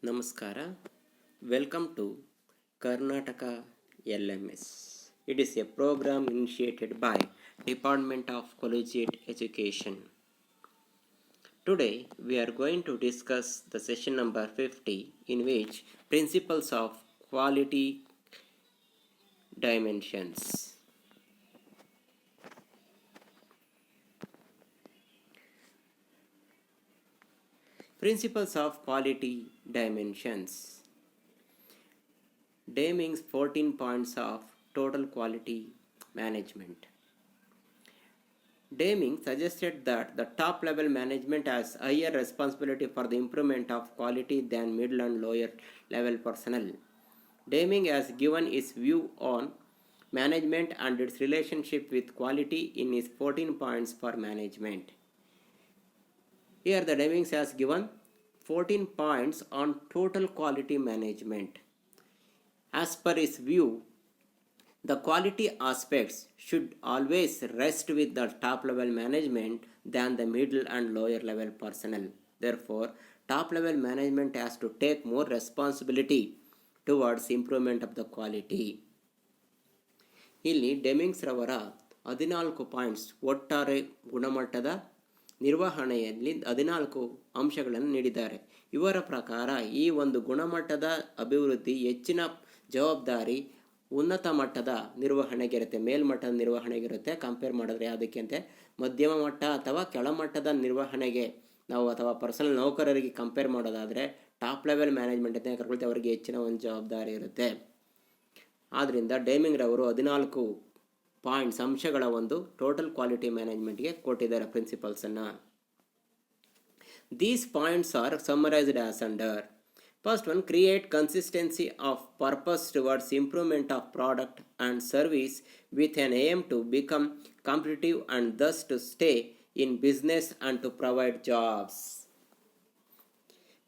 ನಮಸ್ಕಾರ. Welcome to Karnataka LMS. It is a program initiated by Department of Collegiate Education. Today we are going to discuss the session number 50, in which principles of quality dimensions. Principles of quality dimensions. Deming's 14 points of total quality management. Deming suggested that the top level management has higher responsibility for the improvement of quality than middle and lower level personnel. Deming has given his view on management and its relationship with quality in his 14 points for management. Here the Deming has given 14 points on total quality management. As per his view, the quality aspects should always rest with the top level management than the middle and lower level personnel. Therefore, top level management has to take more responsibility towards improvement of the quality. ಇಲ್ಲಿ ಡೆಮಿಂಗ್ಸ್ ರವರ 14 points ಒಟ್ಟಾರೆ ಗುಣಮಟ್ಟದ ನಿರ್ವಹಣೆಯಲ್ಲಿ 14 ಅಂಶಗಳನ್ನು ನೀಡಿದ್ದಾರೆ. ಇವರ ಪ್ರಕಾರ ಈ ಒಂದು ಗುಣಮಟ್ಟದ ಅಭಿವೃದ್ಧಿ ಹೆಚ್ಚಿನ ಜವಾಬ್ದಾರಿ ಉನ್ನತ ಮಟ್ಟದ ನಿರ್ವಹಣೆಗಿರುತ್ತೆ, ಮೇಲ್ಮಟ್ಟದ ನಿರ್ವಹಣೆಗಿರುತ್ತೆ. ಕಂಪೇರ್ ಮಾಡಿದ್ರೆ ಯಾವುದಕ್ಕೆ ಅಂತೆ ಮಧ್ಯಮ ಮಟ್ಟ ಅಥವಾ ಕೆಳಮಟ್ಟದ ನಿರ್ವಹಣೆಗೆ ನಾವು ಅಥವಾ ಪರ್ಸನಲ್ ನೌಕರರಿಗೆ ಕಂಪೇರ್ ಮಾಡೋದಾದರೆ ಟಾಪ್ ಲೆವೆಲ್ ಮ್ಯಾನೇಜ್ಮೆಂಟ್ ಅಂತ ಕರ್ಕೊಳ್ತೀವಿ, ಅವರಿಗೆ ಹೆಚ್ಚಿನ ಒಂದು ಜವಾಬ್ದಾರಿ ಇರುತ್ತೆ. ಆದ್ದರಿಂದ ಡೆಮಿಂಗ್ ರವರು 14 ಪಾಯಿಂಟ್ಸ್ ಅಂಶಗಳ ಒಂದು ಟೋಟಲ್ ಕ್ವಾಲಿಟಿ ಮ್ಯಾನೇಜ್ಮೆಂಟ್ಗೆ ಕೊಟ್ಟಿದ್ದಾರೆ ಪ್ರಿನ್ಸಿಪಲ್ಸನ್ನು. These points are summarised as under. First one, create consistency of purpose towards improvement of product and service with an aim to become competitive and thus to stay in business and to provide jobs.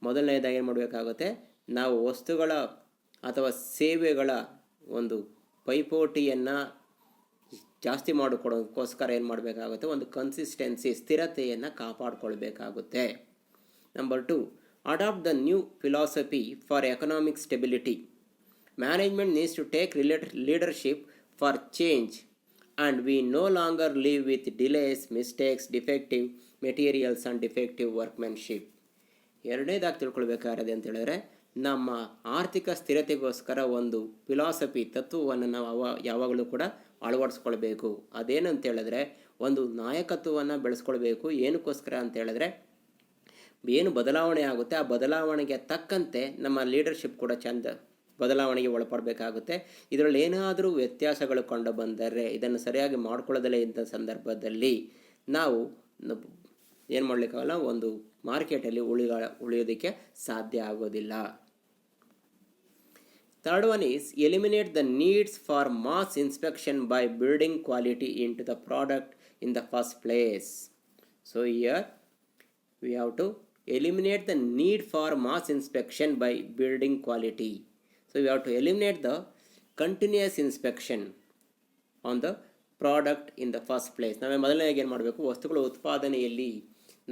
ಮೊದಲನೇದಾಗಿ ಏನು ಮಾಡಬೇಕಾಗುತ್ತೆ, ನಾವು ವಸ್ತುಗಳ ಅಥವಾ ಸೇವೆಗಳ ಒಂದು ಪೈಪೋಟಿಯನ್ನು ಜಾಸ್ತಿ ಮಾಡಿಕೊಡೋದಕ್ಕೋಸ್ಕರ ಏನು ಮಾಡಬೇಕಾಗುತ್ತೆ, ಒಂದು ಕನ್ಸಿಸ್ಟೆನ್ಸಿ ಸ್ಥಿರತೆಯನ್ನು ಕಾಪಾಡಿಕೊಳ್ಬೇಕಾಗುತ್ತೆ. Number 2, adopt the new philosophy for economic stability. Management needs to take leadership for change and we no longer live with delays, mistakes, defective materials and defective workmanship. ಎರಡನೇದಾಗಿ ತಿಳ್ಕೊಳ್ಬೇಕಾಗಿದೆ ಅಂತ ಹೇಳಿದ್ರೆ, ನಮ್ಮ ಆರ್ಥಿಕ ಸ್ಥಿರತೆಗೋಸ್ಕರ ಒಂದು ಫಿಲಾಸಫಿ ತತ್ವವನ್ನು ನಾವು ಯಾವಾಗಲೂ ಕೂಡ ಅಳವಡಿಸ್ಕೊಳ್ಬೇಕು. ಅದೇನು ಅಂತ ಹೇಳಿದ್ರೆ, ಒಂದು ನಾಯಕತ್ವವನ್ನು ಬೆಳೆಸ್ಕೊಳ್ಬೇಕು. ಏನಕ್ಕೋಸ್ಕರ ಅಂತ ಹೇಳಿದ್ರೆ, ಏನು ಬದಲಾವಣೆ ಆಗುತ್ತೆ ಆ ಬದಲಾವಣೆಗೆ ತಕ್ಕಂತೆ ನಮ್ಮ ಲೀಡರ್ಶಿಪ್ ಕೂಡ ಬದಲಾವಣೆಗೆ ಒಳಪಡಬೇಕಾಗುತ್ತೆ. ಇದರಲ್ಲಿ ಏನಾದರೂ ವ್ಯತ್ಯಾಸಗಳು ಕಂಡು ಬಂದರೆ ಇದನ್ನು ಸರಿಯಾಗಿ ಮಾಡ್ಕೊಳ್ಳೋದಲ್ಲೇ ಇದ್ದ ಸಂದರ್ಭದಲ್ಲಿ ನಾವು ಏನು ಮಾಡಲಿಕ್ಕಾಗಲ್ಲ, ಒಂದು ಮಾರ್ಕೆಟಲ್ಲಿ ಉಳಿಯೋದಕ್ಕೆ ಸಾಧ್ಯ ಆಗೋದಿಲ್ಲ. Third one is eliminate the needs for mass inspection by building quality into the product in the first place. So here we have to eliminate the need for mass inspection by building quality. So we have to eliminate the continuous inspection on the product in the first place. ನಾವೇ ಮೊದಲನೇಗೆ ಏನು ಮಾಡಬೇಕು, ವಸ್ತುಗಳ ಉತ್ಪಾದನೆಯಲ್ಲಿ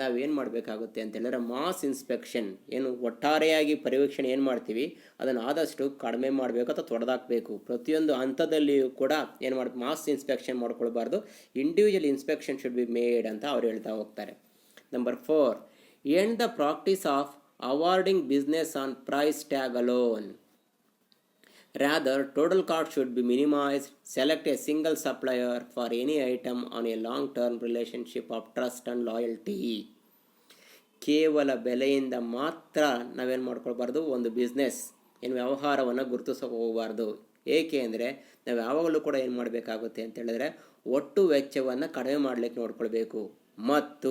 ನಾವೇನು ಮಾಡಬೇಕಾಗುತ್ತೆ ಅಂತ ಹೇಳಿದ್ರೆ mass inspection, ಏನು ಒಟ್ಟಾರೆಯಾಗಿ ಪರಿವೀಕ್ಷಣೆ ಏನು ಮಾಡ್ತೀವಿ ಅದನ್ನು ಆದಷ್ಟು ಕಡಿಮೆ ಮಾಡಬೇಕು ಅಥವಾ ತೊಡೆದಾಕಬೇಕು. ಪ್ರತಿಯೊಂದು ಹಂತದಲ್ಲಿಯೂ ಕೂಡ ಏನು ಮಾಡಬೇಕು, ಮಾಸ್ ಇನ್ಸ್ಪೆಕ್ಷನ್ ಮಾಡ್ಕೊಳ್ಬಾರ್ದು, individual inspection should be made ಅಂತ ಅವ್ರು ಹೇಳ್ತಾ ಹೋಗ್ತಾರೆ. Number 4, end the practice of awarding business on price tag alone. Rather, total cost should be minimized. Select a single supplier for any item on a long-term relationship of trust and loyalty. ಕೇವಲ ಬೆಲೆಯಿಂದ ಮಾತ್ರ ನಾವೇನು ಮಾಡ್ಕೊಳ್ಬಾರ್ದು, ಒಂದು business ಏನು ವ್ಯವಹಾರವನ್ನು ಗುರುತಿಸೋಕೆ ಹೋಗಬಾರ್ದು. ಏಕೆ ಅಂದರೆ ನಾವು ಯಾವಾಗಲೂ ಕೂಡ ಏನು ಮಾಡಬೇಕಾಗುತ್ತೆ ಅಂತ ಹೇಳಿದ್ರೆ ಒಟ್ಟು ವೆಚ್ಚವನ್ನು ಕಡಿಮೆ ಮಾಡಲಿಕ್ಕೆ ನೋಡ್ಕೊಳ್ಬೇಕು. ಮತ್ತು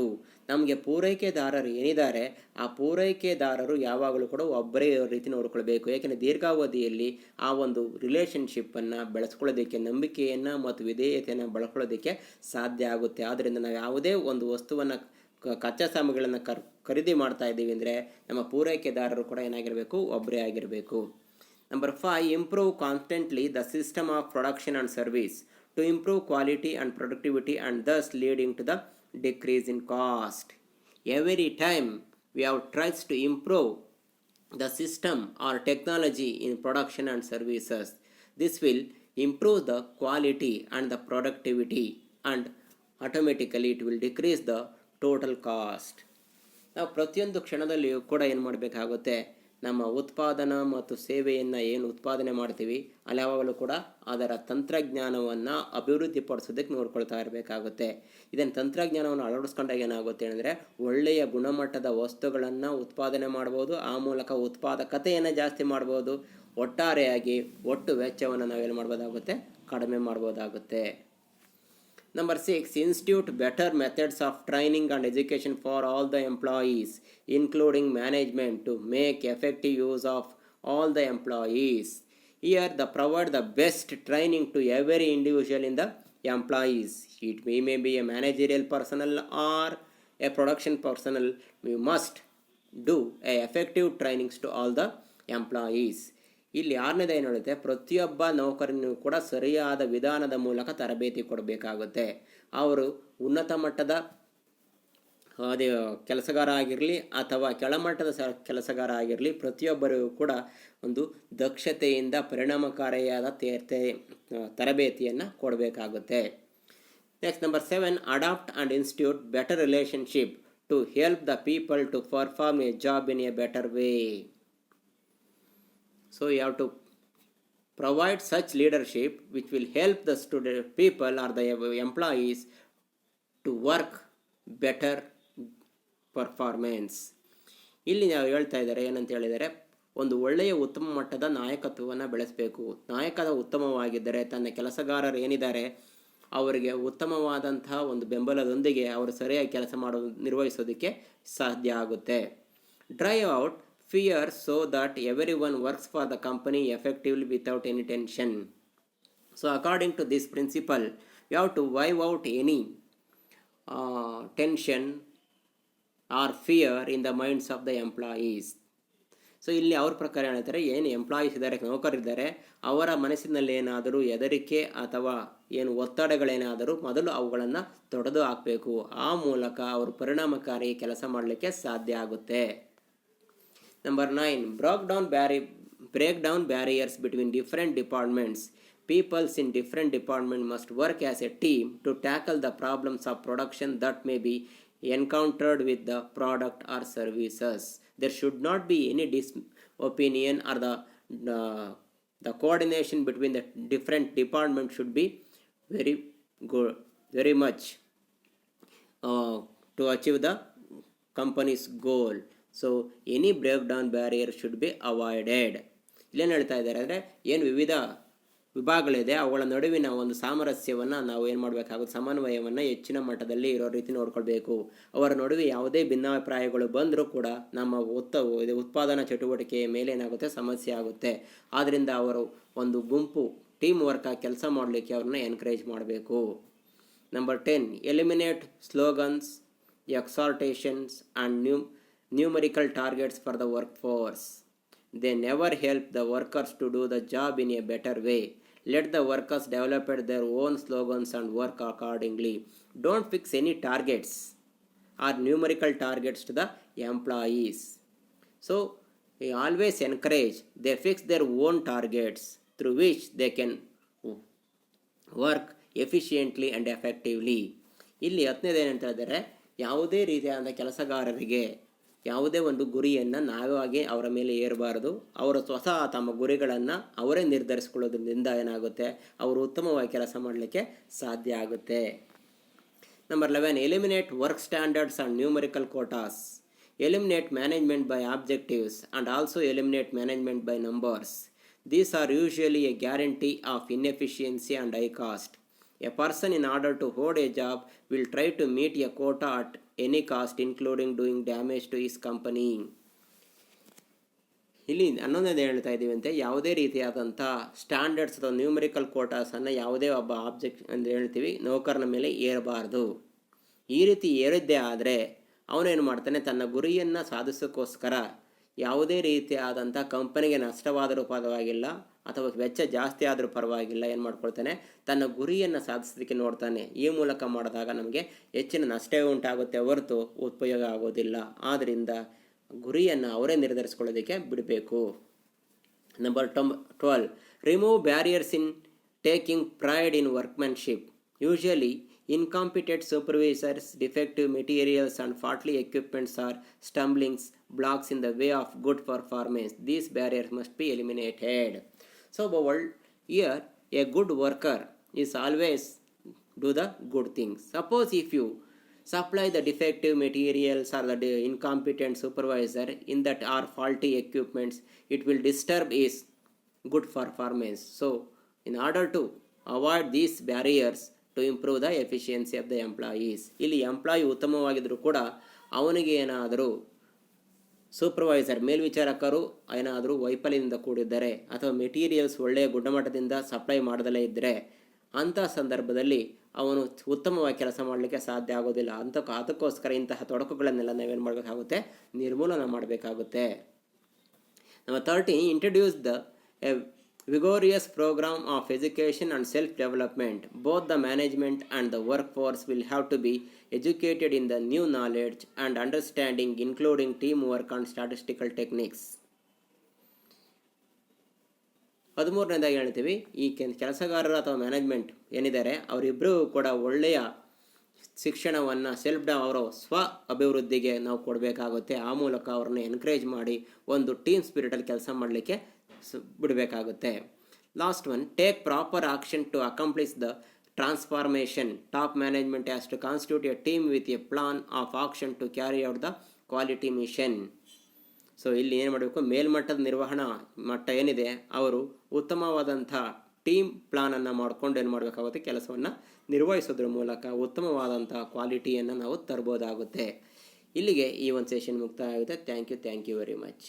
ನಮಗೆ ಪೂರೈಕೆದಾರರು ಏನಿದ್ದಾರೆ ಆ ಪೂರೈಕೆದಾರರು ಯಾವಾಗಲೂ ಕೂಡ ಒಬ್ಬರೇ ರೀತಿ ನೋಡ್ಕೊಳ್ಬೇಕು. ಏಕೆಂದರೆ ದೀರ್ಘಾವಧಿಯಲ್ಲಿ ಆ ಒಂದು ರಿಲೇಷನ್ಶಿಪ್ಪನ್ನು ಬೆಳೆಸ್ಕೊಳ್ಳೋದಕ್ಕೆ, ನಂಬಿಕೆಯನ್ನು ಮತ್ತು ವಿಧೇಯತೆಯನ್ನು ಬೆಳೆಸ್ಕೊಳ್ಳೋದಕ್ಕೆ ಸಾಧ್ಯ ಆಗುತ್ತೆ. ಆದ್ದರಿಂದ ನಾವು ಯಾವುದೇ ಒಂದು ವಸ್ತುವನ್ನು ಕಚ್ಚಾ ಸಾಮಗ್ರಿಗಳನ್ನು ಖರೀದಿ ಮಾಡ್ತಾ ಇದ್ದೀವಿ ಅಂದರೆ ನಮ್ಮ ಪೂರೈಕೆದಾರರು ಕೂಡ ಏನಾಗಿರಬೇಕು, ಒಬ್ಬರೇ ಆಗಿರಬೇಕು. Number 5, improve constantly the system of production and service to improve quality and productivity and thus leading to the decrease in cost. Every time we have tried to improve the system or technology in production and services. This will improve the quality and the productivity, and automatically it will decrease the total cost. ನಾವು ಪ್ರತಿಯೊಂದು ಕ್ಷಣದಲ್ಲಿಯೂ ಕೂಡ ಏನು ಮಾಡಬೇಕಾಗುತ್ತೆ, ನಮ್ಮ ಉತ್ಪಾದನಾ ಮತ್ತು ಸೇವೆಯನ್ನು ಏನು ಉತ್ಪಾದನೆ ಮಾಡ್ತೀವಿ ಅಲ್ಲಿ ಯಾವಾಗಲೂ ಕೂಡ ಅದರ ತಂತ್ರಜ್ಞಾನವನ್ನು ಅಭಿವೃದ್ಧಿಪಡಿಸೋದಕ್ಕೆ ನೋಡ್ಕೊಳ್ತಾ ಇರಬೇಕಾಗುತ್ತೆ. ಇದನ್ನು ತಂತ್ರಜ್ಞಾನವನ್ನು ಅಳವಡಿಸ್ಕೊಂಡಾಗ ಏನಾಗುತ್ತೆ ಅಂದರೆ ಒಳ್ಳೆಯ ಗುಣಮಟ್ಟದ ವಸ್ತುಗಳನ್ನು ಉತ್ಪಾದನೆ ಮಾಡ್ಬೋದು, ಆ ಮೂಲಕ ಉತ್ಪಾದಕತೆಯನ್ನು ಜಾಸ್ತಿ ಮಾಡ್ಬೋದು, ಒಟ್ಟಾರೆಯಾಗಿ ಒಟ್ಟು ವೆಚ್ಚವನ್ನು ನಾವೇನು ಮಾಡ್ಬೋದಾಗುತ್ತೆ, ಕಡಿಮೆ ಮಾಡ್ಬೋದಾಗುತ್ತೆ. Number 6, institute better methods of training and education for all the employees, including management, to make effective use of all the employees. Here, provide the best training to every individual in the employees. It may be a managerial personnel or a production personnel. We must do a effective trainings to all the employees. ಇಲ್ಲಿ ಆರನೇದು ಏನು ಹೇಳುತ್ತೆ, ಪ್ರತಿಯೊಬ್ಬ ನೌಕರನಿಗೂ ಕೂಡ ಸರಿಯಾದ ವಿಧಾನದ ಮೂಲಕ ತರಬೇತಿ ಕೊಡಬೇಕಾಗುತ್ತೆ. ಅವರು ಉನ್ನತ ಮಟ್ಟದ ಅದೇ ಕೆಲಸಗಾರ ಆಗಿರಲಿ ಅಥವಾ ಕೆಳಮಟ್ಟದ ಕೆಲಸಗಾರ ಆಗಿರಲಿ, ಪ್ರತಿಯೊಬ್ಬರಿಗೂ ಕೂಡ ಒಂದು ದಕ್ಷತೆಯಿಂದ ಪರಿಣಾಮಕಾರಿಯಾದ ತರಬೇತಿಯನ್ನು ಕೊಡಬೇಕಾಗುತ್ತೆ. Next number 7, adopt and institute better relationship to help the people to perform a job in a better way. So you have to provide such leadership which will help the people or the employees to work better performance. ಇಲ್ಲಿ ನಾವು ಹೇಳ್ತಾ ಇದ್ದಾರೆ ಏನಂತ ಹೇಳಿದರೆ, ಒಂದು ಒಳ್ಳೆಯ ಉತ್ತಮ ಮಟ್ಟದ ನಾಯಕತ್ವವನ್ನು ಬೆಳೆಸಬೇಕು. ನಾಯಕದ ಉತ್ತಮವಾಗಿದ್ದರೆ ತನ್ನ ಕೆಲಸಗಾರರು ಏನಿದ್ದಾರೆ ಅವರಿಗೆ ಉತ್ತಮವಾದಂತಹ ಒಂದು ಬೆಂಬಲದೊಂದಿಗೆ ಅವರು ಸರಿಯಾಗಿ ಕೆಲಸ ನಿರ್ವಹಿಸೋದಕ್ಕೆ ಸಾಧ್ಯ ಆಗುತ್ತೆ. Drive out fear so that everyone works for the company effectively without any tension. So according to this principle, you have to wipe out any tension or fear in the minds of the employees. So ಇಲ್ಲಿ ಅವ್ರ ಪ್ರಕಾರ ಹೇಳ್ತಾರೆ, ಏನು employees ಇದ್ದಾರೆ, ನೌಕರಿದ್ದಾರೆ, ಅವರ ಮನಸ್ಸಿನಲ್ಲಿ ಏನಾದರೂ ಹೆದರಿಕೆ ಅಥವಾ ಏನು ಒತ್ತಡಗಳೇನಾದರೂ ಮೊದಲು ಅವುಗಳನ್ನು ತೊಡೆದು ಹಾಕಬೇಕು. ಆ ಮೂಲಕ ಅವರು ಪರಿಣಾಮಕಾರಿ ಕೆಲಸ ಮಾಡಲಿಕ್ಕೆ ಸಾಧ್ಯ ಆಗುತ್ತೆ. Number 9, break down barriers between different departments. Peoples in different departments must work as a team to tackle the problems of production that may be encountered with the product or services. There should not be any opinion, or the coordination between the different departments should be very good, very much to achieve the company's goal. So any break down barrier should be avoided. ಇಲ್ಲೇನು ಹೇಳ್ತಾ ಇದ್ದಾರೆ ಅಂದರೆ, ಏನು ವಿವಿಧ ವಿಭಾಗಗಳಿದೆ ಅವುಗಳ ನಡುವಿನ ಒಂದು ಸಾಮರಸ್ಯವನ್ನು ನಾವು ಏನು ಮಾಡಬೇಕಾಗುತ್ತೆ, ಸಮನ್ವಯವನ್ನು ಹೆಚ್ಚಿನ ಮಟ್ಟದಲ್ಲಿ ಇರೋ ರೀತಿ ನೋಡ್ಕೊಳ್ಬೇಕು. ಅವರ ನಡುವೆ ಯಾವುದೇ ಭಿನ್ನಾಭಿಪ್ರಾಯಗಳು ಬಂದರೂ ಕೂಡ ನಮ್ಮ ಉತ್ಪಾದನಾ ಚಟುವಟಿಕೆಯ ಮೇಲೆ ಏನಾಗುತ್ತೆ, ಸಮಸ್ಯೆ ಆಗುತ್ತೆ. ಆದ್ದರಿಂದ ಅವರು ಒಂದು ಗುಂಪು ಟೀಮ್ ವರ್ಕ್ ಆಗಿ ಕೆಲಸ ಮಾಡಲಿಕ್ಕೆ ಅವ್ರನ್ನ ಎನ್ಕರೇಜ್ ಮಾಡಬೇಕು. Number 10, eliminate slogans, exhortations and numerical targets for the workforce. They never help the workers to do the job in a better way. Let the workers develop their own slogans and work accordingly. Don't fix any targets or numerical targets to the employees. So we always encourage they fix their own targets through which they can work efficiently and effectively. ಇಲ್ಲಿ 10ನೇದು ಏನಂತ ಹೇಳಿದರೆ, ಯಾವುದೇ ರೀತಿಯಾದ ಕೆಲಸಗಾರರಿಗೆ ಯಾವುದೇ ಒಂದು ಗುರಿಯನ್ನು ನಾವಾಗಿ ಅವರ ಮೇಲೆ ಏರಬಾರದು. ಅವರು ಸ್ವತಃ ತಮ್ಮ ಗುರಿಗಳನ್ನು ಅವರೇ ನಿರ್ಧರಿಸಿಕೊಳ್ಳೋದ್ರಿಂದ ಏನಾಗುತ್ತೆ, ಅವರು ಉತ್ತಮವಾಗಿ ಕೆಲಸ ಮಾಡಲಿಕ್ಕೆ ಸಾಧ್ಯ ಆಗುತ್ತೆ. Number 11, eliminate work standards and numerical quotas. Eliminate management by objectives and also eliminate management by numbers. These are usually a guarantee of inefficiency and high cost. A person, in order to hold a job, will try to meet a quota at any cost, including doing damage to his company. ಇಲ್ಲಿ 11ನೇದು ಹೇಳ್ತಾ ಇದ್ದೀವಿ ಅಂತೆ, ಯಾವುದೇ ರೀತಿಯಾದಂಥ standards ಅಥವಾ numerical ಕೋಟಾಸನ್ನು ಯಾವುದೇ ಒಬ್ಬ object ಅಂತ ಹೇಳ್ತೀವಿ ನೌಕರನ ಮೇಲೆ ಏರಬಾರ್ದು. ಈ ರೀತಿ ಏರಿದ್ದೇ ಆದರೆ ಅವನೇನು ಮಾಡ್ತಾನೆ, ತನ್ನ ಗುರಿಯನ್ನು ಸಾಧಿಸೋಕ್ಕೋಸ್ಕರ ಯಾವುದೇ ರೀತಿಯಾದಂಥ ಕಂಪನಿಗೆ ನಷ್ಟವಾದರೂ ಪರವಾಗಿಲ್ಲ ಅಥವಾ ವೆಚ್ಚ ಜಾಸ್ತಿ ಆದರೂ ಪರವಾಗಿಲ್ಲ, ಏನು ಮಾಡ್ಕೊಳ್ತಾನೆ, ತನ್ನ ಗುರಿಯನ್ನು ಸಾಧಿಸೋದಕ್ಕೆ ನೋಡ್ತಾನೆ. ಈ ಮೂಲಕ ಮಾಡಿದಾಗ ನಮಗೆ ಹೆಚ್ಚಿನ ನಷ್ಟವೇ ಉಂಟಾಗುತ್ತೆ ಹೊರತು ಉಪಯೋಗ ಆಗೋದಿಲ್ಲ. ಆದ್ದರಿಂದ ಗುರಿಯನ್ನು ಅವರೇ ನಿರ್ಧರಿಸ್ಕೊಳ್ಳೋದಕ್ಕೆ ಬಿಡಬೇಕು. Number 12, remove barriers in taking pride in workmanship. Usually incompetent supervisors, defective materials and faulty equipments are stumbling blocks in the way of good performance. These barriers must be eliminated. So here a good worker is always do the good things. Suppose if you supply the defective materials or the incompetent supervisor in that are faulty equipments, it will disturb his good performance. So in order to avoid these barriers to improve the efficiency of the employees, ಇಲ್ಲಿ employee ಉತ್ತಮವಾಗಿದ್ದರೂ ಕೂಡ ಅವನಿಗೆ ಏನಾದರೂ supervisor ಮೇಲ್ವಿಚಾರಕರು ಏನಾದರೂ ವೈಫಲ್ಯದಿಂದ ಕೂಡಿದ್ದರೆ ಅಥವಾ materials ಒಳ್ಳೆಯ ಗುಣಮಟ್ಟದಿಂದ supply ಮಾಡದಲ್ಲೇ ಇದ್ದರೆ ಅಂಥ ಸಂದರ್ಭದಲ್ಲಿ ಅವನು ಉತ್ತಮವಾಗಿ ಕೆಲಸ ಮಾಡಲಿಕ್ಕೆ ಸಾಧ್ಯ ಆಗೋದಿಲ್ಲ. ಅದಕ್ಕೋಸ್ಕರ ಇಂತಹ ತೊಡಕುಗಳನ್ನೆಲ್ಲ ನಾವೇನು ಮಾಡಬೇಕಾಗುತ್ತೆ, ನಿರ್ಮೂಲನೆ ಮಾಡಬೇಕಾಗುತ್ತೆ. Number 13, introduce the vigorous program of education and self-development. Both the management and the workforce will have to be educated in the new knowledge and understanding, including teamwork and statistical techniques. 13ನೇದಾಗಿ ಹೇಳ್ತೀವಿ, ಈ ಕೆಲಸಗಾರರು ಅಥವಾ management ಏನಿದ್ದಾರೆ ಅವರಿಬ್ಬರೂ ಕೂಡ ಒಳ್ಳೆಯ ಶಿಕ್ಷಣವನ್ನು ಅವರ ಸ್ವ ಅಭಿವೃದ್ಧಿಗೆ ನಾವು ಕೊಡಬೇಕಾಗುತ್ತೆ. ಆ ಮೂಲಕ ಅವ್ರನ್ನ ಎನ್ಕರೇಜ್ ಮಾಡಿ ಒಂದು ಟೀಮ್ ಸ್ಪಿರಿಟಲ್ಲಿ ಕೆಲಸ ಮಾಡಲಿಕ್ಕೆ ಬಿಡಬೇಕಾಗುತ್ತೆ. Last one, take proper action to accomplish the transformation. Top management has to constitute a team with a plan of action to carry out the quality mission. So ಇಲ್ಲಿ ಏನು ಮಾಡಬೇಕು, ಮೇಲ್ಮಟ್ಟದ ನಿರ್ವಹಣಾ ಮಟ್ಟ ಏನಿದೆ ಅವರು ಉತ್ತಮವಾದಂಥ ಟೀಮ್ ಪ್ಲಾನನ್ನು ಮಾಡಿಕೊಂಡು ಏನು ಮಾಡಬೇಕಾಗುತ್ತೆ, ಕೆಲಸವನ್ನು ನಿರ್ವಹಿಸೋದ್ರ ಮೂಲಕ ಉತ್ತಮವಾದಂಥ ಕ್ವಾಲಿಟಿಯನ್ನು ನಾವು ತರ್ಬೋದಾಗುತ್ತೆ. ಇಲ್ಲಿಗೆ ಈ ಒಂದು ಸೆಷನ್ ಮುಕ್ತಾಯ ಆಗುತ್ತೆ. Thank you very much.